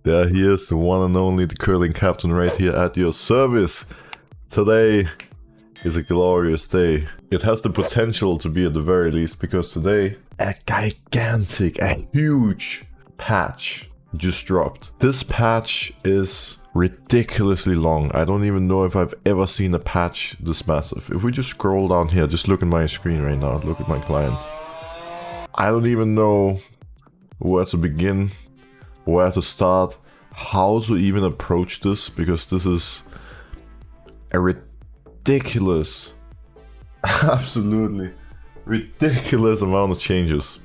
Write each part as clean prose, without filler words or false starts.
There he is, the one and only, the curling captain right here at your service. Today is a glorious day. It has the potential to be at the very least, because today a huge patch just dropped. This patch is ridiculously long. I don't even know if I've ever seen a patch this massive. If we just scroll down here, just look at my screen right now, look at my client. I don't even know where to begin, where to start, how to even approach this, because this is a ridiculous, absolutely ridiculous amount of changes.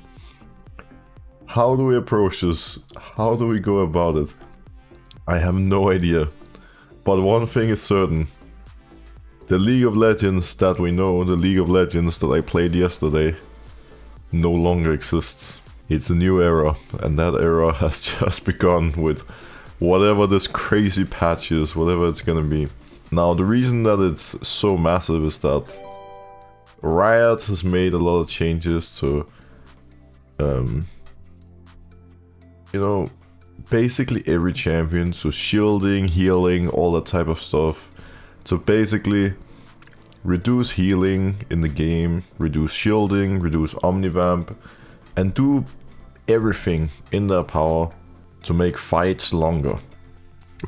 How do we approach this? How do we go about it? I have no idea. But one thing is certain. The League of Legends that we know, the League of Legends that I played yesterday, no longer exists. It's a new era, and that era has just begun with whatever this crazy patch is, whatever it's gonna be. Now, the reason that it's so massive is that Riot has made a lot of changes to, you know, basically every champion. So shielding, healing, all that type of stuff. So basically, reduce healing in the game, reduce shielding, reduce omnivamp, and do everything in their power to make fights longer.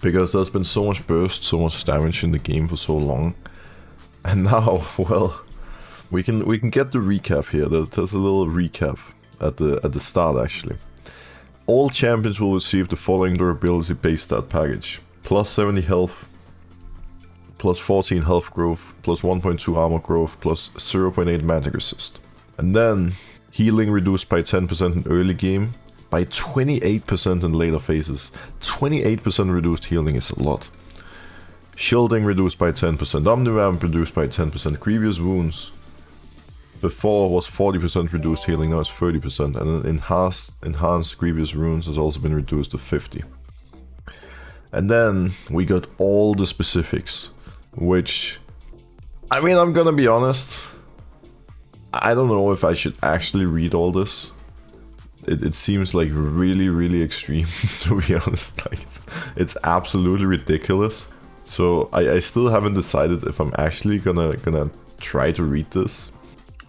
Because there's been so much burst, so much damage in the game for so long. And now, well, we can get the recap here. There's a little recap at the start actually. All champions will receive the following durability base stat package: plus 70 health, plus 14 health growth, plus 1.2 armor growth, plus 0.8 magic resist. And then healing reduced by 10% in early game, by 28% in later phases. 28% reduced healing is a lot. Shielding reduced by 10%, omnivamp reduced by 10%, grievous wounds before was 40% reduced healing, now it's 30%, and enhanced grievous wounds has also been reduced to 50. And then we got all the specifics, which, I mean, I'm gonna be honest, I don't know if I should actually read all this. It seems like really extreme, to be honest. Like, it's absolutely ridiculous. So I still haven't decided if I'm actually gonna try to read this,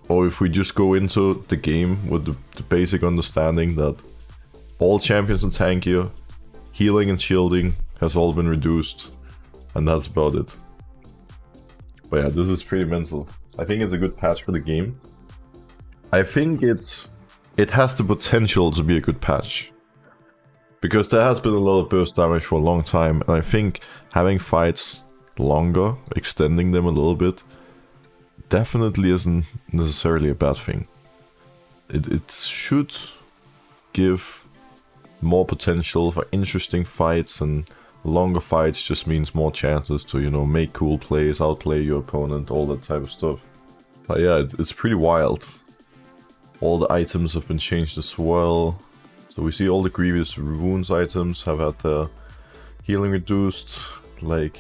or if we just go into the game with the basic understanding that all champions are tankier, healing and shielding has all been reduced, and that's about it. But yeah, this is pretty mental. I think it's a good patch for the game. I think it has the potential to be a good patch, because there has been a lot of burst damage for a long time, and I think having fights longer, extending them a little bit, definitely isn't necessarily a bad thing. It should give more potential for interesting fights, and longer fights just means more chances to, you know, make cool plays, outplay your opponent, all that type of stuff. But yeah, it's pretty wild. All the items have been changed as well. So we see all the grievous wounds items have had their healing reduced, like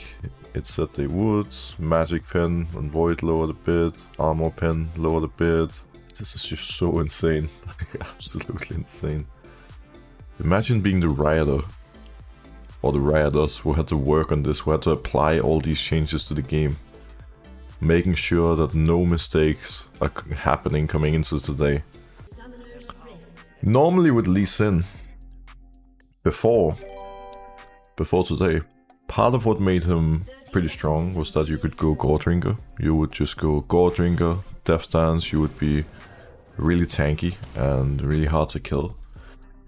it said they would. Magic pen and void lowered a bit, armor pen lowered a bit. This is just so insane, absolutely insane. Imagine being the rioter, or the rioters who had to work on this, who had to apply all these changes to the game, making sure that no mistakes are happening coming into today. Normally with Lee Sin, before today, part of what made him pretty strong was that you could go Gore Drinker. You would just go Gore Drinker, Death Stance, you would be really tanky and really hard to kill.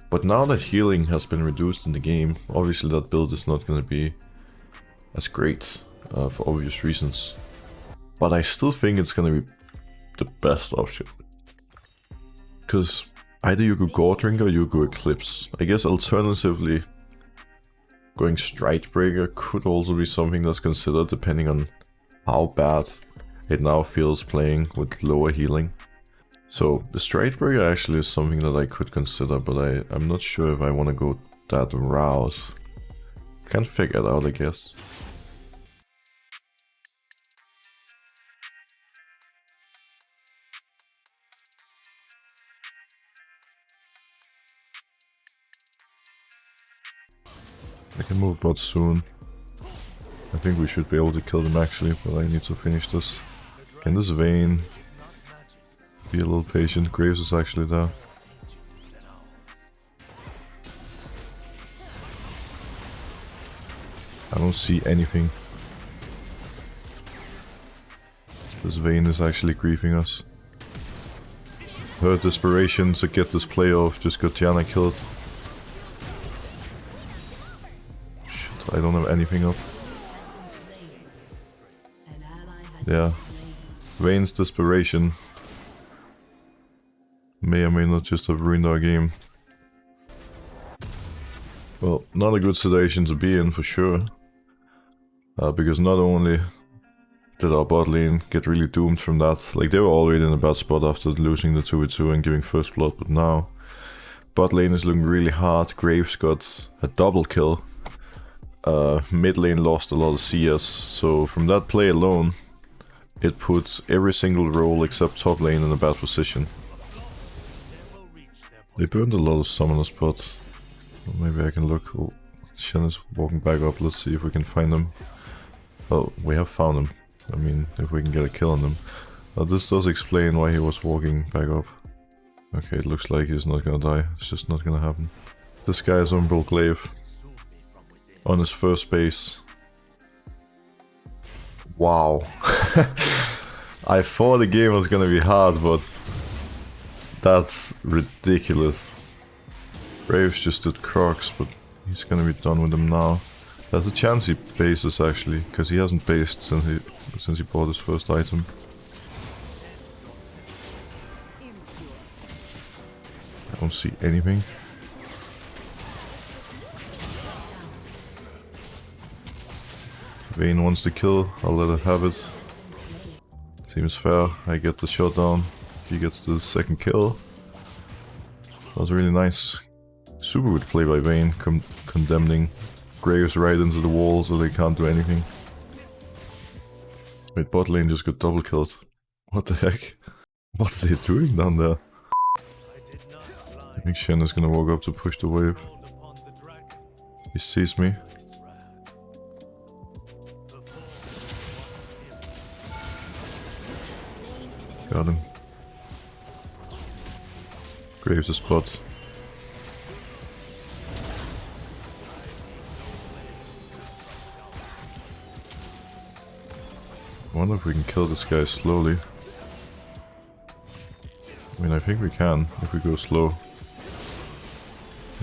But now that healing has been reduced in the game, obviously that build is not going to be as great for obvious reasons. But I still think it's going to be the best option. Because either you go Gore Drinker or you go Eclipse. I guess alternatively, going Strikebreaker could also be something that's considered, depending on how bad it now feels playing with lower healing. So the Strikebreaker actually is something that I could consider, but I'm not sure if I want to go that route. Can't figure it out, I guess. I can move bot soon. I think we should be able to kill them actually, but I need to finish this. Can this Vayne be a little patient? Graves is actually there. I don't see anything. This Vayne is actually griefing us. Her desperation to get this play off just got Janna killed. Shit, I don't have anything up. Yeah. Vayne's desperation may or may not just have ruined our game. Well, not a good situation to be in for sure. Because not only did our bot lane get really doomed from that, like they were already in a bad spot after losing the 2v2 and giving first blood, but now bot lane is looking really hard. Graves got a double kill. Mid lane lost a lot of CS, so from that play alone, it puts every single role except top lane in a bad position. They burned a lot of summoner spots. Well, maybe I can look. Oh, Shen is walking back up. Let's see if we can find him. Oh, we have found him. I mean, if we can get a kill on him. This does explain why he was walking back up. Okay, it looks like he's not gonna die. It's just not gonna happen. This guy is Umbral Glaive. On his first base. Wow. I thought the game was gonna be hard, but that's ridiculous. Graves just did Crocs, but he's gonna be done with them now. There's a chance he bases actually, because he hasn't based since he bought his first item. I don't see anything. Vayne wants to kill, I'll let her have it. Seems fair, I get the shot down. He gets the second kill. That was really nice. Super good play by Vayne, condemning Graves right into the wall so they can't do anything. Wait, bot lane just got double killed. What the heck? What are they doing down there? I think Shen is gonna walk up to push the wave. He sees me. Got him. Graves is spot. I wonder if we can kill this guy slowly. I mean, I think we can if we go slow.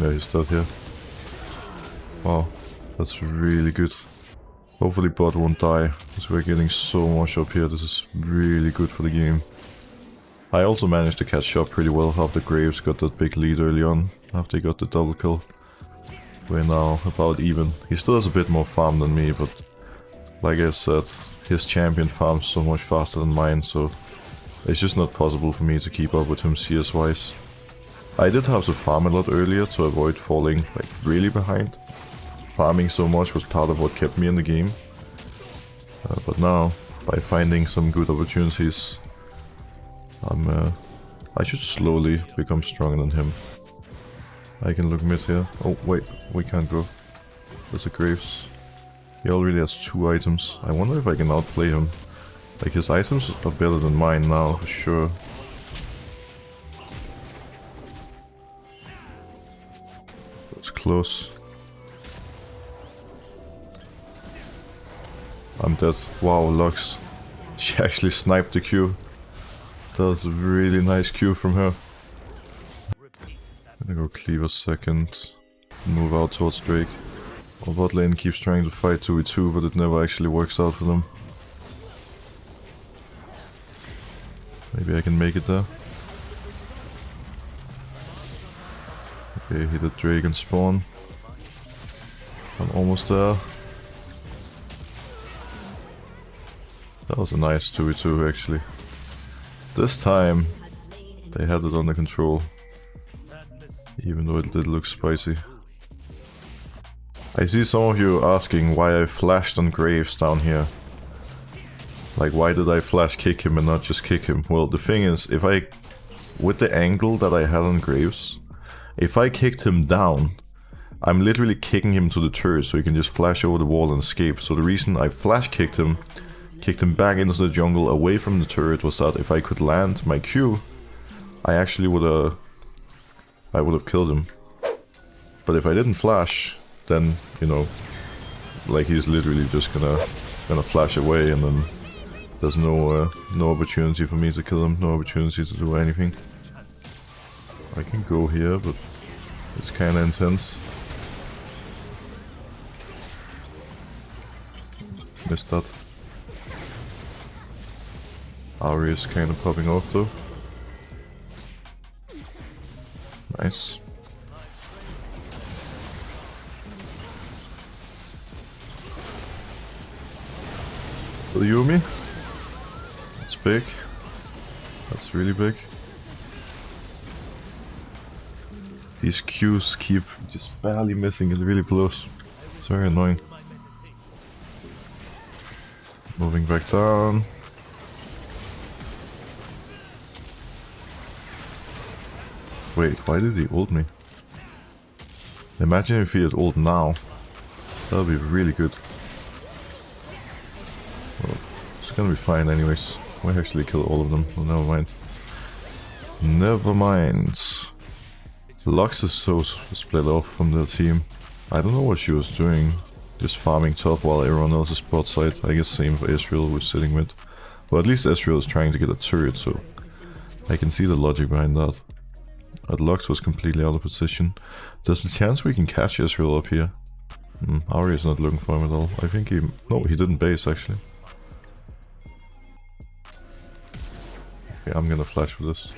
Yeah, he's dead here. Wow, that's really good. Hopefully bot won't die, because we're getting so much up here. This is really good for the game. I also managed to catch up pretty well after Graves got that big lead early on, after he got the double kill. We're now about even. He still has a bit more farm than me, but like I said, his champion farms so much faster than mine, so it's just not possible for me to keep up with him CS wise. I did have to farm a lot earlier to avoid falling like really behind. Farming so much was part of what kept me in the game. But now, by finding some good opportunities, I should slowly become stronger than him. I can look mid here. Oh wait, we can't go. There's a Graves. He already has 2 items. I wonder if I can outplay him. Like, his items are better than mine now, for sure. That's close. I'm dead. Wow, Lux. She actually sniped the Q. That was a really nice Q from her. I'm gonna go cleave a second. Move out towards Drake. Our bot lane keeps trying to fight 2v2, but it never actually works out for them. Maybe I can make it there. Okay, hit a Drake and spawn. I'm almost there. That was a nice 2v2 actually. This time they had it under control, even though it did look spicy. I see some of you asking why I flashed on Graves down here. Like, why did I flash kick him and not just kick him? Well, the thing is, if I, with the angle that I had on Graves, if I kicked him down, I'm literally kicking him to the turret so he can just flash over the wall and escape. So the reason I flash kicked him back into the jungle away from the turret was that if I could land my Q, I actually would have killed him. But if I didn't flash, then, you know, like he's literally just gonna flash away, and then there's no opportunity for me to kill him, no opportunity to do anything. I can go here, but it's kind of intense. Missed that. Ahri is kind of popping off though. Nice. The Yumi. That's big. That's really big. These Qs keep just barely missing, it really blows. It's very annoying. Moving back down. Wait, why did he ult me? Imagine if he had ult now. That would be really good. Well, it's gonna be fine anyways. We actually kill all of them, well, never mind. Never mind. Lux is so split off from the team. I don't know what she was doing. Just farming top while everyone else is bot side. I guess same for Israel we're sitting with. Well, at least Israel is trying to get a turret, so I can see the logic behind that. But Lux was completely out of position. There's a chance we can catch Israel up here. Ahri is not looking for him at all. I think he... No, he didn't base actually. Okay, I'm gonna flash for this.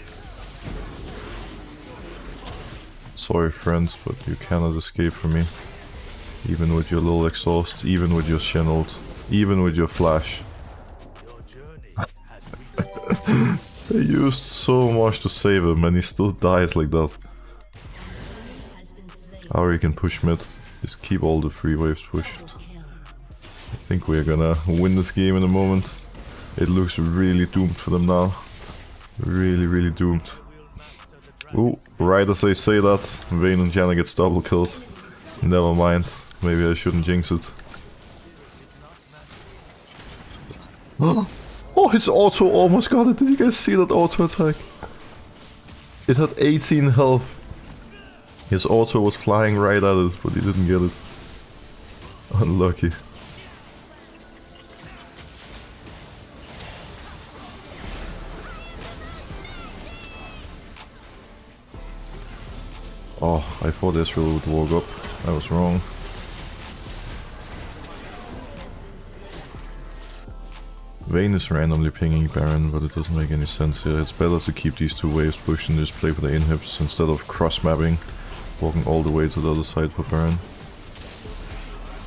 Sorry friends, but you cannot escape from me. Even with your little exhaust, even with your Shen ult, even with your flash. They used so much to save him and he still dies like that. Ahri can push mid. Just keep all the free waves pushed. I think we're gonna win this game in a moment. It looks really doomed for them now. Really, really doomed. Ooh, right as I say that, Vayne and Janna gets double killed. Never mind. Maybe I shouldn't jinx it. Oh, his auto almost got it. Did you guys see that auto attack? It had 18 health. His auto was flying right at it, but he didn't get it. Unlucky. Oh, I thought Israel would walk up. I was wrong. Vayne is randomly pinging Baron, but it doesn't make any sense here. It's better to keep these two waves pushed and just play for the inhibs instead of cross-mapping, walking all the way to the other side for Baron.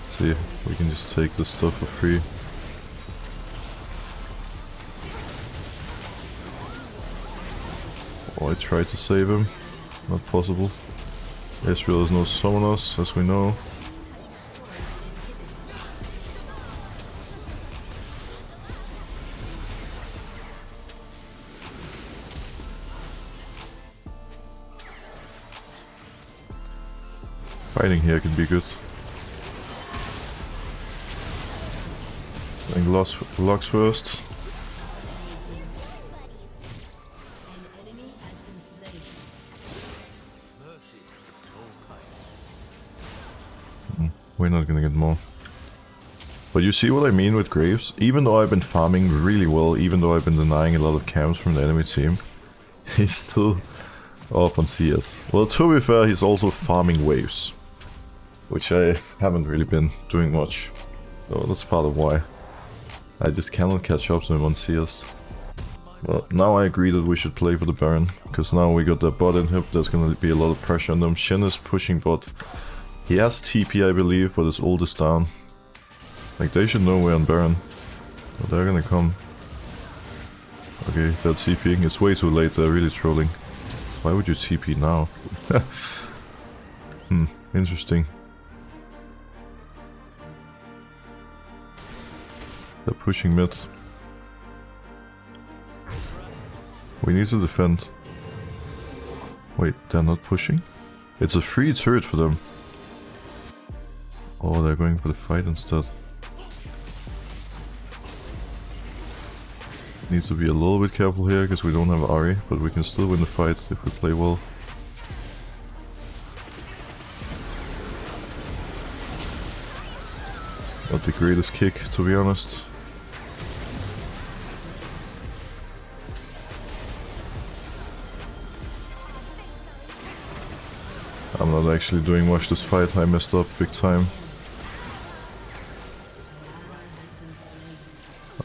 Let's see, we can just take this stuff for free. Oh, I tried to save him. Not possible. Israel is no summoners, as we know. Fighting here can be good. I think Lux first. We're not gonna get more. But you see what I mean with Graves? Even though I've been farming really well, even though I've been denying a lot of camps from the enemy team, he's still up on CS. Well, to be fair, he's also farming waves, which I haven't really been doing much. So that's part of why. I just cannot catch up to him on CS. Well, now I agree that we should play for the Baron, because now we got the bot inhib, there's gonna be a lot of pressure on them. Shen is pushing bot. He has TP, I believe, but his ult is down. Like, they should know we're on Baron. But they're gonna come. Okay, they're TPing. It's way too late, they're really trolling. Why would you TP now? Interesting. They're pushing mid. We need to defend. Wait, they're not pushing? It's a free turret for them. Oh, they're going for the fight instead. Needs to be a little bit careful here, because we don't have Ari, but we can still win the fight if we play well. Not the greatest kick, to be honest. I'm not actually doing much this fight, I messed up big time.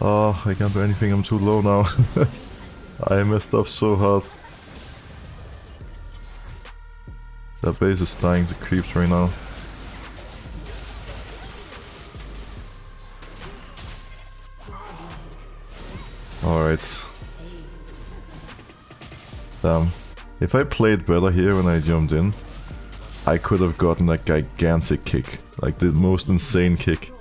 Oh, I can't do anything, I'm too low now. I messed up so hard. That base is dying to creeps right now. Alright. Damn. If I played better here when I jumped in, I could have gotten a gigantic kick. Like the most insane kick.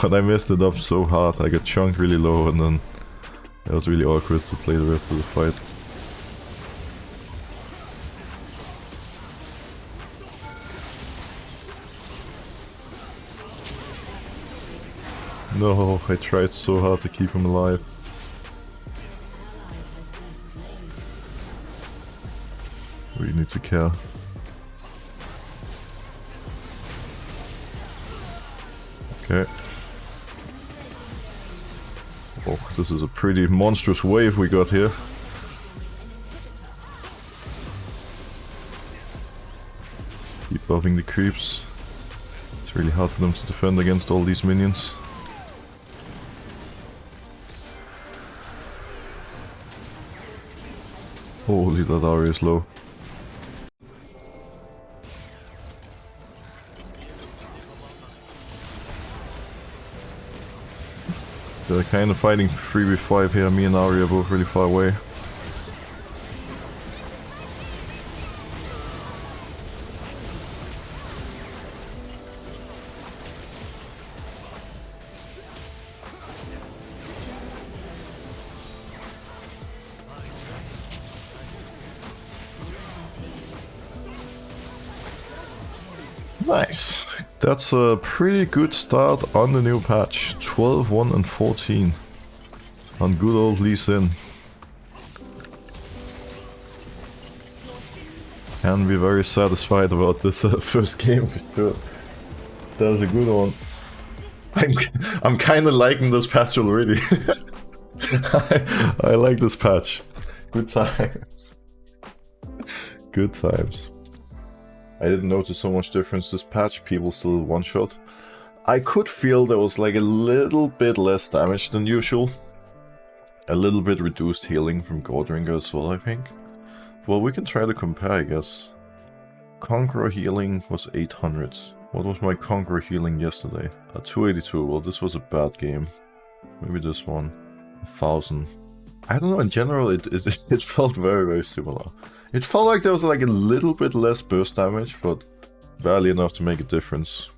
But I messed it up so hard, I got chunked really low and then it was really awkward to play the rest of the fight. No, I tried so hard to keep him alive. We need to care. Okay. Oh, this is a pretty monstrous wave we got here. Keep buffing the creeps. It's really hard for them to defend against all these minions. Holy, that area is low. They're kind of fighting 3v5 here, me and Ari are both really far away. Nice. That's a pretty good start on the new patch. 12, 1 and 14 on good old Lee Sin. Can be very satisfied about this first game for sure. That was a good one. I'm kind of liking this patch already. I like this patch. Good times. Good times. I didn't notice so much difference this patch, people still one-shot. I could feel there was like a little bit less damage than usual. A little bit reduced healing from Goldringer as well, I think. Well, we can try to compare, I guess. Conqueror healing was 800. What was my Conqueror healing yesterday? 282, well this was a bad game. Maybe this one. 1000. I don't know, in general it felt very, very similar. It felt like there was like a little bit less burst damage, but barely enough to make a difference.